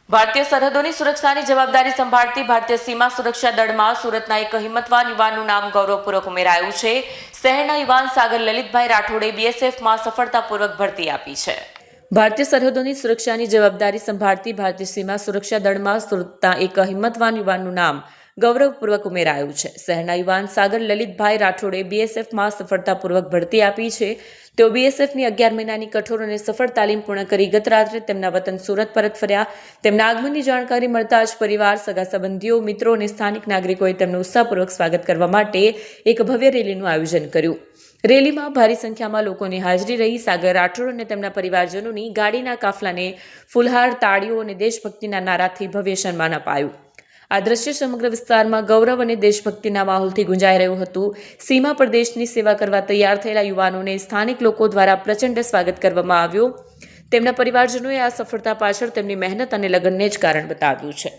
ભારતીય સરહદોની સુરક્ષાની જવાબદારી સંભાળતી ભારતીય સીમા સુરક્ષા દળમાં સુરતના એક હિંમતવાન યુવાનનું નામ ગૌરવપૂર્વક ઉમેરાયું છે. શહેરના યુવાન સાગર લલિતભાઈ રાઠોડે બીએસએફમાં સફળતાપૂર્વક ભરતી આપી છે. ભારતીય સરહદોની સુરક્ષાની જવાબદારી સંભાળતી ભારતીય સીમા સુરક્ષા દળમાં સુરતના એક હિંમતવાન યુવાનનું નામ ગૌરવપૂર્વક ઉમેરાયું છે. શહેરના યુવાન સાગર લલિતભાઈ રાઠોડે બીએસએફમાં સફળતાપૂર્વક ભરતી આપી છે. તેઓ બીએસએફની 11 મહિનાની કઠોર અને સફળ તાલીમ પૂર્ણ કરી ગત રાત્રે તેમના વતન સુરત પરત ફર્યા. તેમના આગમનની જાણકારી મળતા જ પરિવાર, સગા સંબંધીઓ, મિત્રો અને સ્થાનિક નાગરિકોએ તેમનું ઉત્સાહપૂર્વક સ્વાગત કરવા માટે એક ભવ્ય રેલીનું આયોજન કર્યું. રેલીમાં ભારી સંખ્યામાં લોકોની હાજરી રહી. સાગર રાઠોડ અને તેમના પરિવારજનોની ગાડીના કાફલાને ફુલહાર, તાળીઓ અને દેશભક્તિના નારાથી ભવ્ય સન્માન અપાયું. આ દ્રશ્ય સમગ્ર વિસ્તારમાં ગૌરવ અને દેશભક્તિના માહોલથી ગુંજાઈ રહ્યું હતું. સીમા પર દેશની સેવા કરવા તૈયાર થયેલા યુવાનોને સ્થાનિક લોકો દ્વારા પ્રચંડ સ્વાગત કરવામાં આવ્યું. તેમના પરિવારજનોએ આ સફળતા પાછળ તેમની મહેનત અને લગનને જ કારણ બતાવ્યું છે.